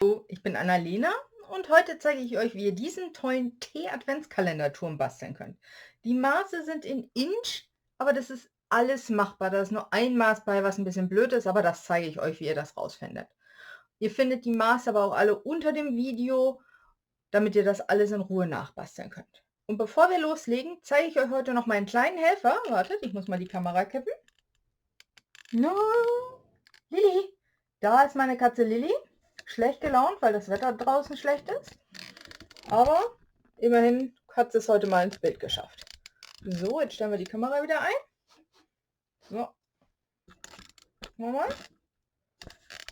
Hallo, ich bin Annalena und heute zeige ich euch, wie ihr diesen tollen Tee-Adventskalenderturm basteln könnt. Die Maße sind in Inch, aber das ist alles machbar. Da ist nur ein Maß bei, was ein bisschen blöd ist, aber das zeige ich euch, wie ihr das rausfindet. Ihr findet die Maße aber auch alle unter dem Video, damit ihr das alles in Ruhe nachbasteln könnt. Und bevor wir loslegen, zeige ich euch heute noch meinen kleinen Helfer. Wartet, ich muss mal die Kamera kippen. No, Lilly. Da ist meine Katze Lilly. Schlecht gelaunt, weil das Wetter draußen schlecht ist. Aber immerhin hat es heute mal ins Bild geschafft. So, jetzt stellen wir die Kamera wieder ein. So. Nochmal.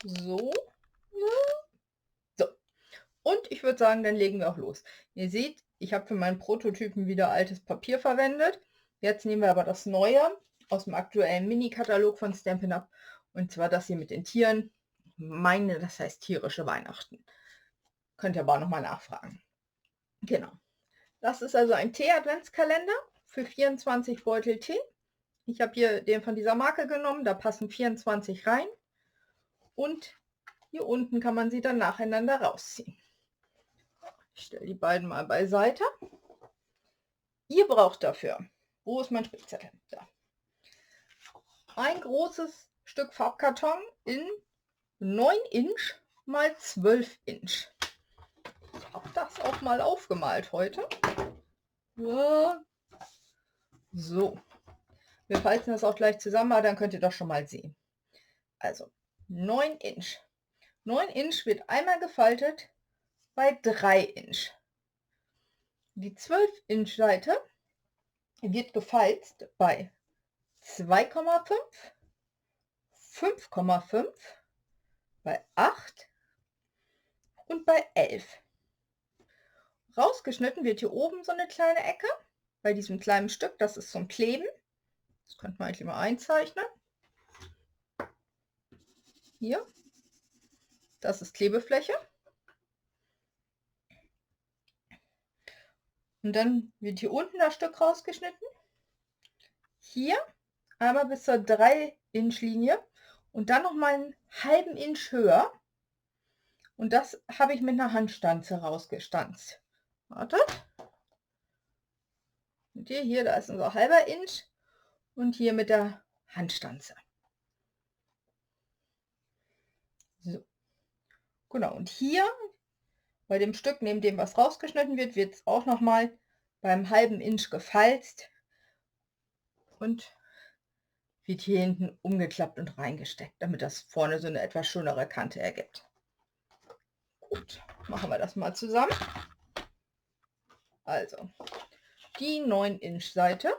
So. So. Und ich würde sagen, dann legen wir auch los. Ihr seht, ich habe für meinen Prototypen wieder altes Papier verwendet. Jetzt nehmen wir aber das Neue aus dem aktuellen Mini-Katalog von Stampin' Up. Und zwar das hier mit den Tieren. Meine, das heißt tierische Weihnachten. Könnt ihr aber auch nochmal nachfragen. Genau. Das ist also ein Tee-Adventskalender für 24 Beutel Tee. Ich habe hier den von dieser Marke genommen, da passen 24 rein. Und hier unten kann man sie dann nacheinander rausziehen. Ich stelle die beiden mal beiseite. Ihr braucht dafür, wo ist mein Spickzettel? Da. Ein großes Stück Farbkarton in 9 Inch mal 12 Inch. Ich habe das auch mal aufgemalt heute. Ja. So, wir falten das auch gleich zusammen, aber dann könnt ihr das schon mal sehen. Also 9 Inch. 9 Inch wird einmal gefaltet bei 3 Inch. Die 12 Inch Seite wird gefalzt bei 2,5, 5,5, bei 8 und bei 11. Rausgeschnitten wird hier oben so eine kleine Ecke bei diesem kleinen Stück, das ist zum Kleben. Das könnte man eigentlich mal einzeichnen. Hier, das ist Klebefläche. Und dann wird hier unten das Stück rausgeschnitten. Hier einmal bis zur 3 Inch Linie und dann noch mal einen halben Inch höher. Und das habe ich mit einer Handstanze rausgestanzt. Wartet. Und hier, da ist unser halber Inch und hier mit der Handstanze. So. Genau, und hier bei dem Stück, neben dem was rausgeschnitten wird, wird es auch noch mal beim halben Inch gefalzt und wird hier hinten umgeklappt und reingesteckt, damit das vorne so eine etwas schönere Kante ergibt. Gut, machen wir das mal zusammen. Also, die 9 Inch Seite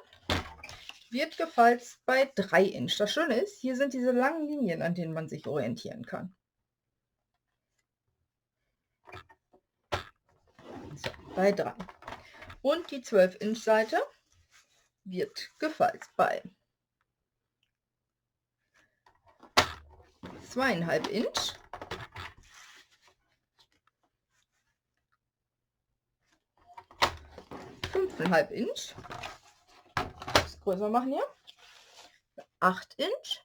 wird gefalzt bei 3 Inch. Das Schöne ist, hier sind diese langen Linien, an denen man sich orientieren kann. So, bei 3. Und die 12 Inch Seite wird gefalzt bei 2,5 Inch, 5,5 Inch, das größer machen hier, 8 Inch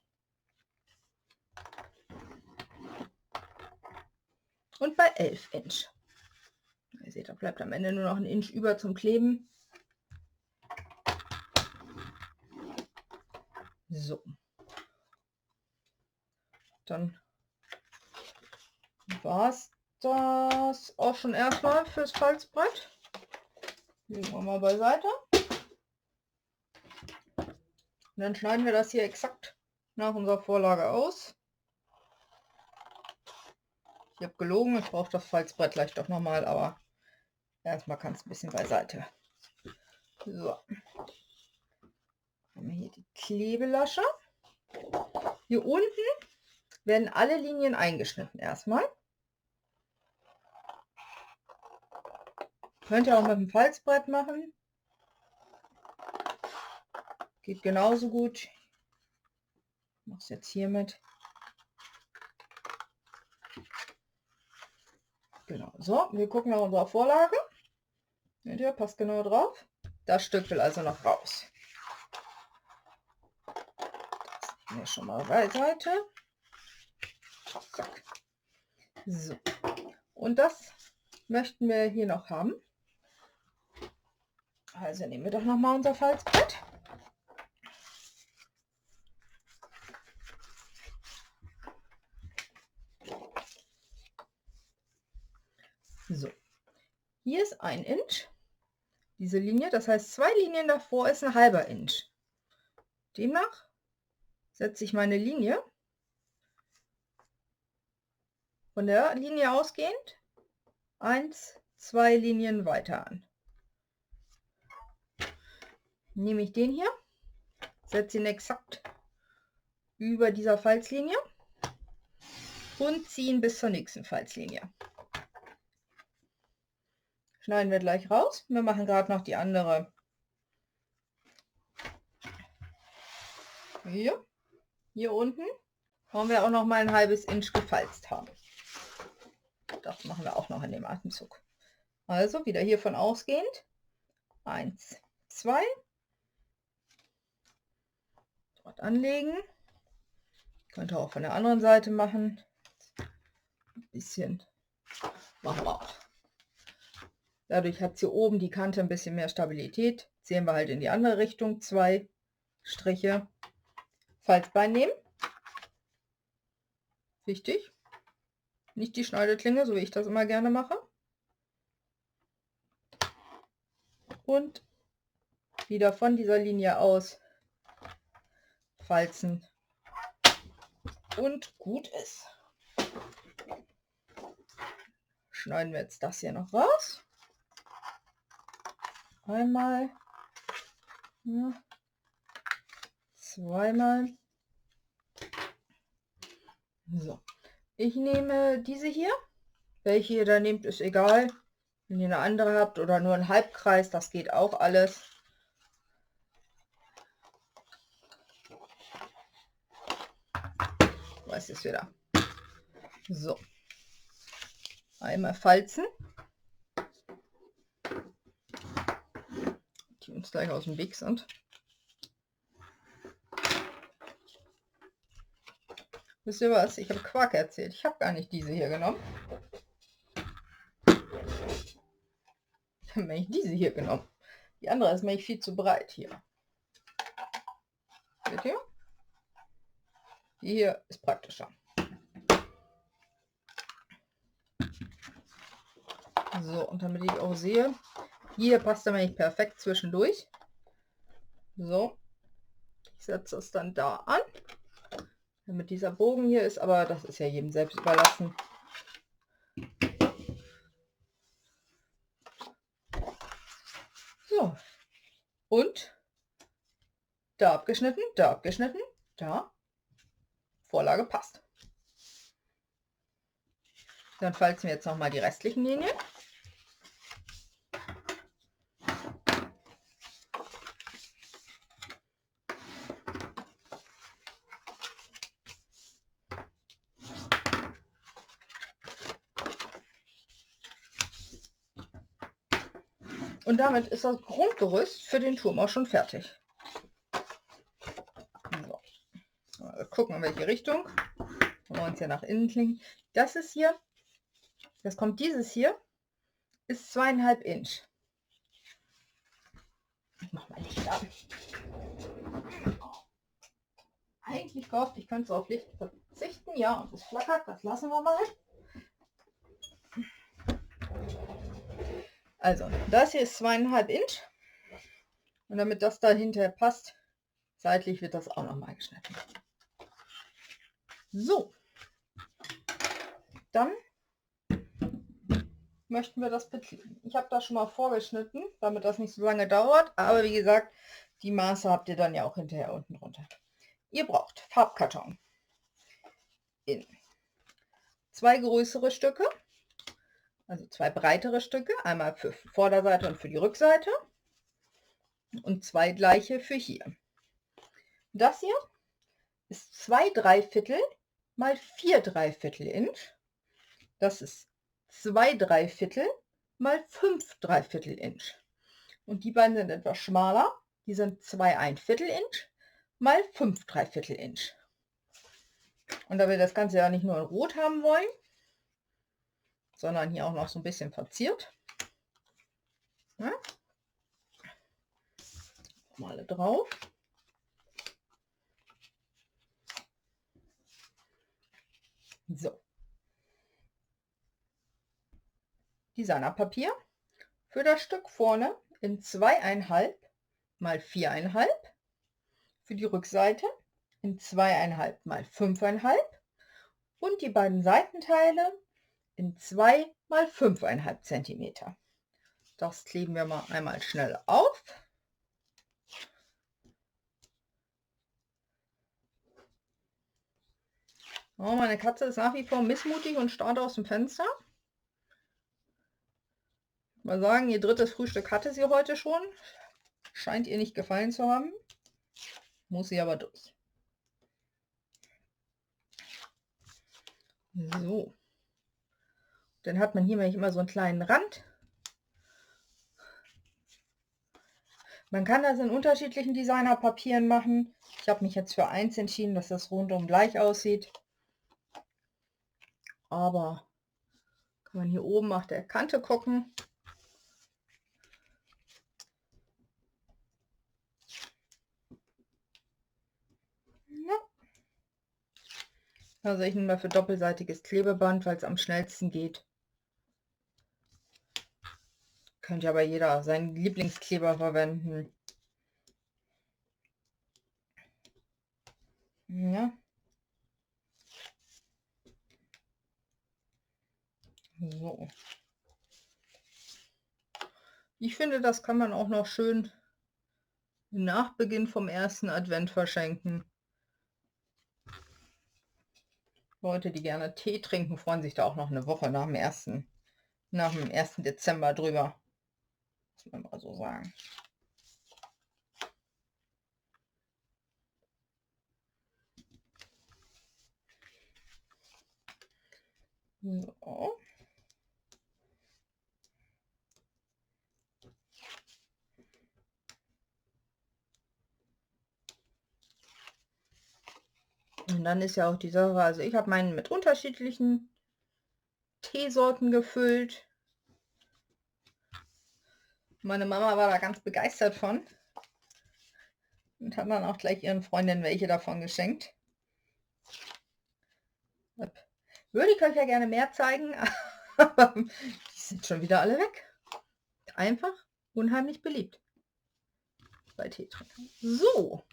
und bei 11 Inch. Ihr seht, da bleibt am Ende nur noch ein Inch über zum Kleben. So. Dann war es das auch schon erstmal fürs Falzbrett. Legen wir mal beiseite. Und dann schneiden wir das hier exakt nach unserer Vorlage aus. Ich habe gelogen, ich brauche das Falzbrett gleich doch nochmal, aber erstmal kann es ein bisschen beiseite. So. Haben wir hier die Klebelasche. Hier unten werden alle Linien eingeschnitten erstmal. Könnt ihr auch mit dem Falzbrett machen. Geht genauso gut. Ich mache es jetzt hiermit. Genau, so, wir gucken nach unserer Vorlage. Seht ihr, passt genau drauf. Das Stück will also noch raus. Das nehmen wir schon mal beiseite. Zack. So. Und das möchten wir hier noch haben. Also nehmen wir doch noch mal unser Falzbrett. So, hier ist 1 Inch, diese Linie, das heißt 2 Linien davor ist ein halber Inch. Demnach setze ich meine Linie von der Linie ausgehend 1, 2 Linien weiter an. Nehme ich den hier, setze ihn exakt über dieser Falzlinie und ziehe ihn bis zur nächsten Falzlinie. Schneiden wir gleich raus. Wir machen gerade noch die andere. Hier unten wollen wir auch noch mal ein halbes Inch gefalzt haben. Das machen wir auch noch in dem Atemzug. Also wieder hiervon ausgehend. 1, 2. Dort anlegen. Könnt ihr auch von der anderen Seite machen. Ein bisschen machen wir auch. Dadurch hat hier oben die Kante ein bisschen mehr Stabilität. Sehen wir halt in die andere Richtung. 2 Striche. Falzbein nehmen. Wichtig. Nicht die Schneideklinge, so wie ich das immer gerne mache. Und wieder von dieser Linie aus falzen. Und gut ist. Schneiden wir jetzt das hier noch raus. Einmal. Ja, zweimal. So. Ich nehme diese hier. Welche ihr da nehmt, ist egal. Wenn ihr eine andere habt oder nur einen Halbkreis, das geht auch alles. Was ist wieder? So. Einmal falzen. Die uns gleich aus dem Weg sind. Wisst ihr was? Ich habe Quark erzählt. Ich habe gar nicht diese hier genommen. Ich habe nämlich diese hier genommen. Die andere ist nämlich viel zu breit hier. Seht ihr? Die hier ist praktischer. So, und damit ich auch sehe, hier passt er nämlich perfekt zwischendurch. So, ich setze es dann da an. Damit dieser Bogen hier ist, aber das ist ja jedem selbst überlassen. So, und da abgeschnitten, da abgeschnitten, da. Vorlage passt. Dann falzen wir jetzt noch mal die restlichen Linien. Und damit ist das Grundgerüst für den Turm auch schon fertig. So. Also gucken, in welche Richtung. Wenn wir uns ja nach innen klingen. Das ist hier, das kommt dieses hier, ist 2,5 Inch. Ich mache mal Licht an. Eigentlich gehofft, ich könnte so auf Licht verzichten. Ja, und es flackert, das lassen wir mal. Also, das hier ist 2,5 Inch. Und damit das da hinterher passt, seitlich wird das auch noch mal geschnitten. So. Dann möchten wir das bekleben. Ich habe das schon mal vorgeschnitten, damit das nicht so lange dauert. Aber wie gesagt, die Maße habt ihr dann ja auch hinterher unten drunter. Ihr braucht Farbkarton in 2 größere Stücke, also 2 breitere Stücke, einmal für Vorderseite und für die Rückseite und 2 gleiche für hier. Das hier ist 2,3 mal 4,3 Inch. Das ist 2,3 mal 5,3 Inch. Und die beiden sind etwas schmaler. Die sind 2,1 Inch mal 5,3 Inch. Und da wir das Ganze ja nicht nur in Rot haben wollen, sondern hier auch noch so ein bisschen verziert. Ja. Mal alle drauf. So. Designerpapier für das Stück vorne in 2,5 mal 4,5. Für die Rückseite in 2,5 mal 5,5 und die beiden Seitenteile in 2 mal 5,5 cm. Das kleben wir mal einmal schnell auf. Oh, meine Katze ist nach wie vor missmutig und starrt aus dem Fenster. Mal sagen, ihr drittes Frühstück hatte sie heute schon. Scheint ihr nicht gefallen zu haben. Muss sie aber durch. So. Dann hat man hier nämlich immer so einen kleinen Rand. Man kann das in unterschiedlichen Designerpapieren machen. Ich habe mich jetzt für eins entschieden, dass das rundum gleich aussieht. Aber kann man hier oben nach der Kante gucken. Ja. Also ich nehme mal für doppelseitiges Klebeband, weil es am schnellsten geht. Könnte aber jeder seinen Lieblingskleber verwenden. Ja. So. Ich finde, das kann man auch noch schön nach Beginn vom ersten Advent verschenken. Leute, die gerne Tee trinken, freuen sich da auch noch eine Woche nach dem 1. Dezember drüber. Muss man mal so sagen. So. Und dann ist ja auch die Sache, also ich habe meinen mit unterschiedlichen Teesorten gefüllt. Meine Mama war da ganz begeistert von und hat dann auch gleich ihren Freundinnen welche davon geschenkt. Würde ich euch ja gerne mehr zeigen, aber die sind schon wieder alle weg. Einfach unheimlich beliebt bei Teetrinkern. So.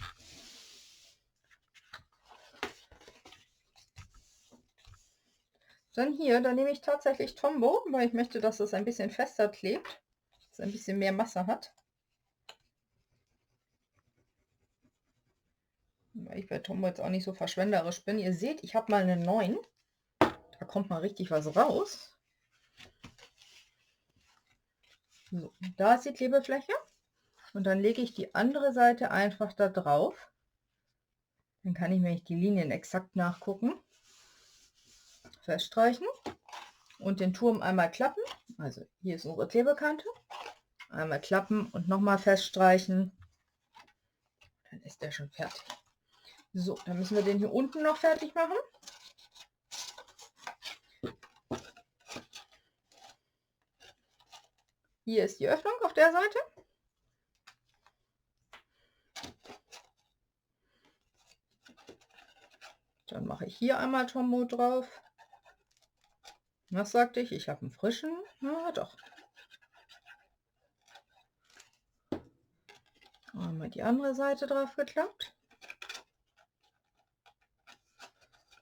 Dann hier, da nehme ich tatsächlich Tombow, weil ich möchte, dass es ein bisschen fester klebt, dass es ein bisschen mehr Masse hat. Weil ich bei Tombow jetzt auch nicht so verschwenderisch bin. Ihr seht, ich habe mal einen 9. Da kommt mal richtig was raus. So, da ist die Klebefläche. Und dann lege ich die andere Seite einfach da drauf. Dann kann ich mir die Linien exakt nachgucken. Feststreichen und den Turm einmal klappen. Also hier ist unsere Klebekante. Einmal klappen und nochmal feststreichen. Dann ist der schon fertig. So, dann müssen wir den hier unten noch fertig machen. Hier ist die Öffnung auf der Seite. Dann mache ich hier einmal Tombow drauf. Was sagte ich? Ich habe einen frischen. Na doch. Einmal die andere Seite drauf geklappt.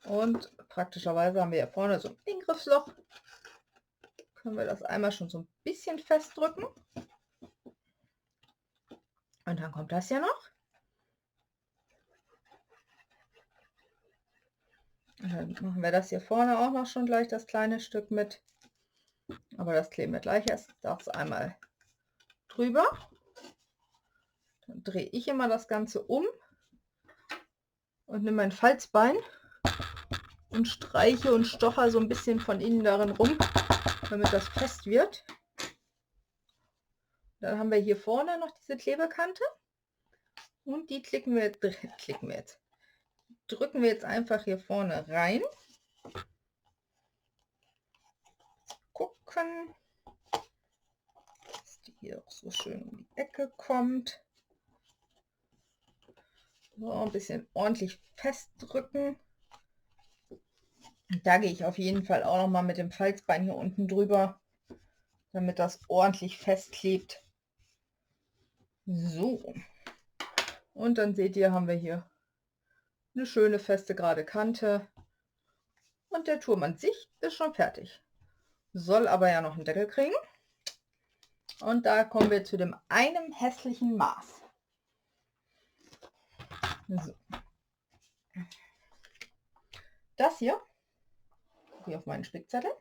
Und praktischerweise haben wir hier vorne so ein Ingriffsloch. Können wir das einmal schon so ein bisschen festdrücken. Und dann kommt das ja noch. Und dann machen wir das hier vorne auch noch schon gleich das kleine Stück mit. Aber das kleben wir gleich erst das einmal drüber. Dann drehe ich immer das Ganze um und nehme mein Falzbein und streiche und stocher so ein bisschen von innen darin rum, damit das fest wird. Dann haben wir hier vorne noch diese Klebekante und die drücken wir jetzt einfach hier vorne rein. drücken, dass die hier auch so schön um die Ecke kommt. So, ein bisschen ordentlich festdrücken. Da gehe ich auf jeden Fall auch noch mal mit dem Falzbein hier unten drüber, damit das ordentlich festklebt. So. Und dann seht ihr, haben wir hier eine schöne feste gerade Kante. Und der Turm an sich ist schon fertig. Soll aber ja noch einen Deckel kriegen. Und da kommen wir zu dem einen hässlichen Maß. So. Das hier, gucke ich auf meinen Spickzettel,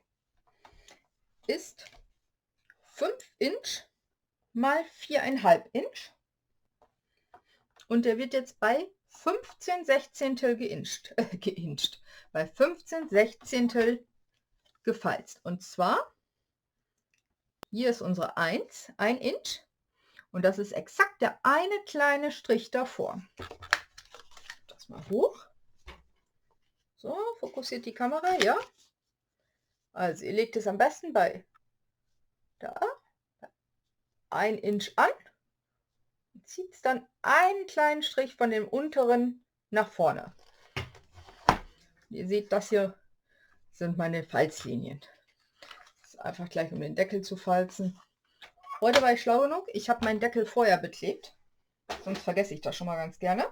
ist 5 Inch mal 4,5 Inch. Und der wird jetzt bei 15 Sechzehntel geincht, bei 15 Sechzehntel gefalzt. Und zwar, hier ist unsere 1 Inch. Und das ist exakt der eine kleine Strich davor. Das mal hoch. So, fokussiert die Kamera, ja. Also ihr legt es am besten bei da 1 Inch an. Zieht es dann einen kleinen Strich von dem unteren nach vorne. Ihr seht, das hier sind meine Falzlinien. Das ist einfach gleich, um den Deckel zu falzen. Heute war ich schlau genug. Ich habe meinen Deckel vorher beklebt. Sonst vergesse ich das schon mal ganz gerne.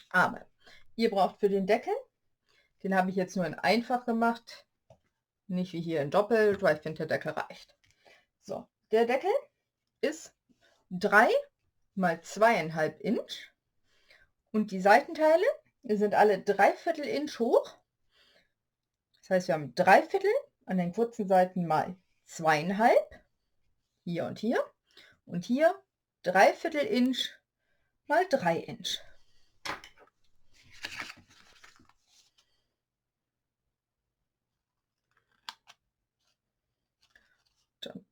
Aber ihr braucht für den Deckel, den habe ich jetzt nur in einfach gemacht. Nicht wie hier in doppelt, weil ich finde, der Deckel reicht. So, der Deckel ist 3 mal 2,5 Inch. Und die Seitenteile sind alle 3/4 Inch hoch. Das heißt, wir haben 3/4 an den kurzen Seiten mal 2,5. Hier und hier. Und hier 3/4 Inch mal 3 Inch. Dann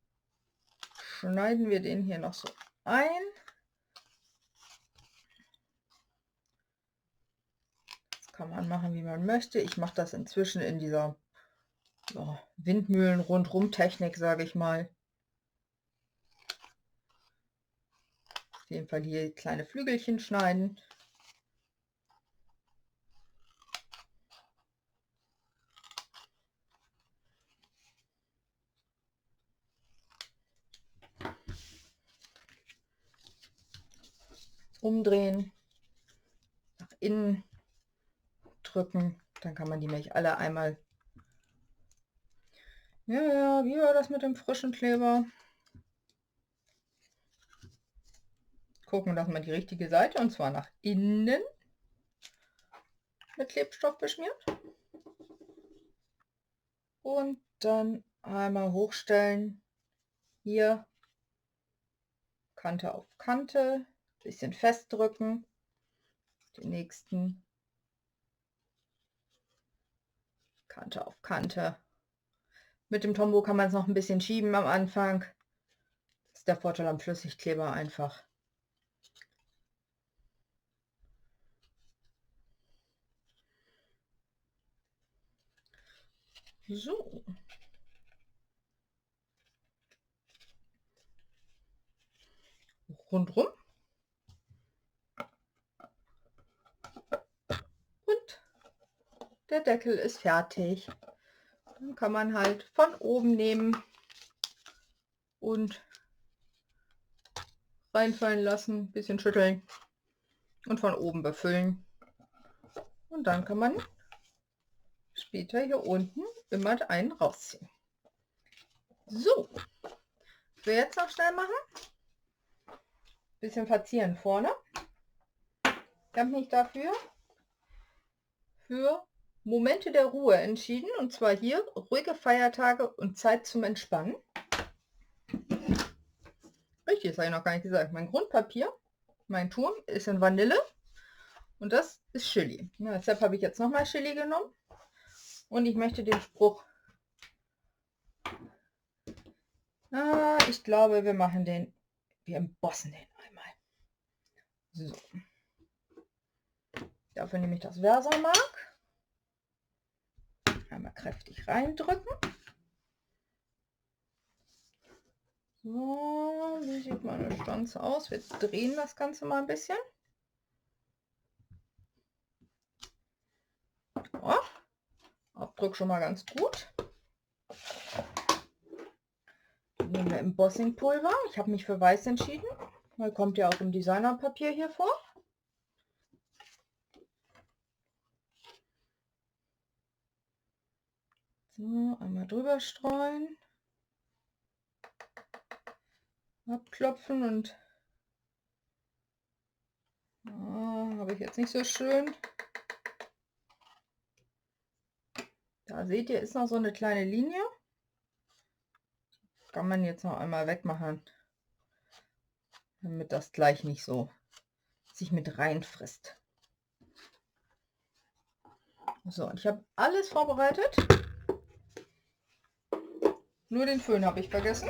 schneiden wir den hier noch so ein. Das kann man machen, wie man möchte. Ich mache das inzwischen in dieser Windmühlen-Rundrum-Technik, sage ich mal. Auf jeden Fall hier kleine Flügelchen schneiden. Umdrehen, nach innen drücken, dann kann man die nämlich alle einmal. Ja, wie war das mit dem frischen Kleber? Gucken, dass man die richtige Seite, und zwar nach innen, mit Klebstoff beschmiert. Und dann einmal hochstellen. Hier Kante auf Kante, bisschen festdrücken. Den nächsten Kante auf Kante. Mit dem Tombow kann man es noch ein bisschen schieben am Anfang. Das ist der Vorteil am Flüssigkleber einfach. So. Rundrum. Und der Deckel ist fertig. Dann kann man halt von oben nehmen und reinfallen lassen, bisschen schütteln und von oben befüllen. Und dann kann man später hier unten immer einen rausziehen. So, ich will jetzt noch schnell machen. Bisschen verzieren vorne. Ich habe mich dafür für Momente der Ruhe entschieden, und zwar hier ruhige Feiertage und Zeit zum Entspannen. Richtig, das habe ich noch gar nicht gesagt. Mein Grundpapier, mein Turm, ist in Vanille und das ist Chili. Ja, deshalb habe ich jetzt nochmal Chili genommen und ich möchte den Spruch, ich glaube, wir machen den, wir embossen den einmal. So. Dafür nehme ich das Versamark. Einmal kräftig reindrücken. So, wie sieht meine Stanze aus? Wir drehen das Ganze mal ein bisschen. Oh, Abdruck schon mal ganz gut. Dann nehmen wir Embossing-Pulver. Ich habe mich für weiß entschieden. Weil kommt ja auch im Designerpapier hier vor. So, einmal drüber streuen. Abklopfen und habe ich jetzt nicht so schön. Da seht ihr, ist noch so eine kleine Linie. Kann man jetzt noch einmal wegmachen, damit das gleich nicht so sich mit reinfrisst. So, und ich habe alles vorbereitet. Nur den Föhn habe ich vergessen.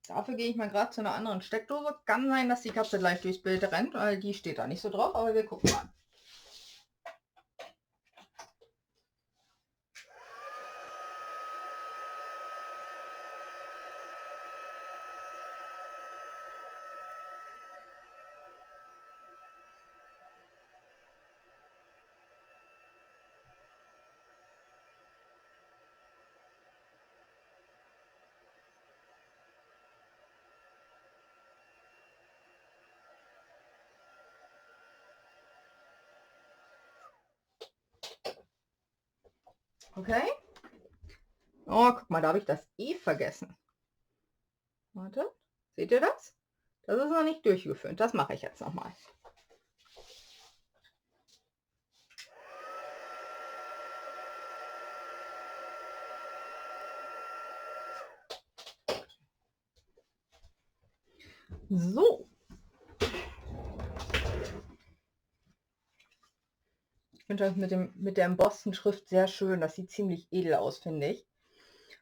Dafür gehe ich mal gerade zu einer anderen Steckdose. Kann sein, dass die Katze gleich durchs Bild rennt, weil die steht da nicht so drauf, aber wir gucken mal. Okay. Oh, guck mal, da habe ich das E vergessen. Warte, seht ihr das? Das ist noch nicht durchgeföhnt. Das mache ich jetzt nochmal. So. Ich finde das mit der embossten Schrift sehr schön. Das sieht ziemlich edel aus, finde ich.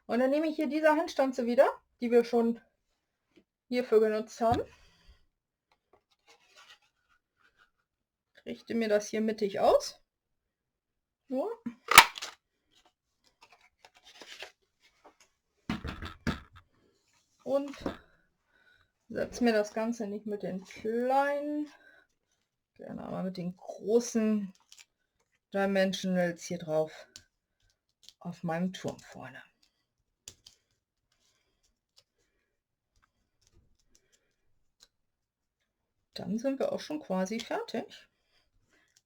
Und dann nehme ich hier diese Handstanze wieder, die wir schon hierfür genutzt haben. Richte mir das hier mittig aus. So. Und setze mir das Ganze nicht mit den kleinen, gerne aber mit den großen Dimensionals hier drauf auf meinem Turm vorne. Dann sind wir auch schon quasi fertig.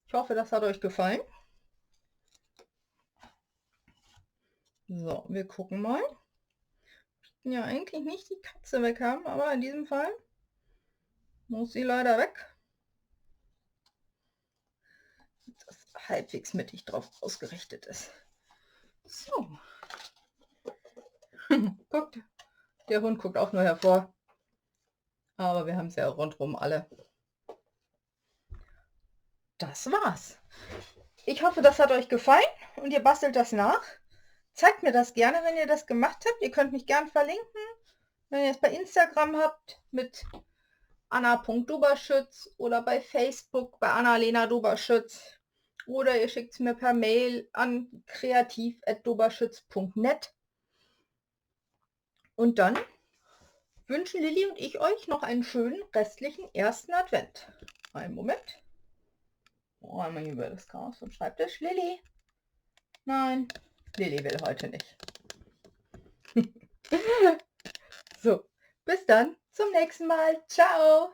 Ich hoffe, das hat euch gefallen. So, wir gucken mal. Ich ja eigentlich nicht die Katze weg haben, aber in diesem Fall muss sie leider weg. Das halbwegs mittig drauf ausgerichtet ist. So. Guckt, der Hund guckt auch nur hervor. Aber wir haben es ja rundherum alle. Das war's. Ich hoffe, das hat euch gefallen und ihr bastelt das nach. Zeigt mir das gerne, wenn ihr das gemacht habt. Ihr könnt mich gern verlinken, wenn ihr es bei Instagram habt mit anna.duberschütz oder bei Facebook bei Annalena Duberschütz. Oder ihr schickt es mir per Mail an kreativ@duberschütz.net. Und dann wünschen Lilli und ich euch noch einen schönen restlichen ersten Advent. Einen Moment. Oh, einmal hier über das Chaos vom Schreibtisch. Lilli. Nein, Lilli will heute nicht. So, bis dann. Zum nächsten Mal. Ciao.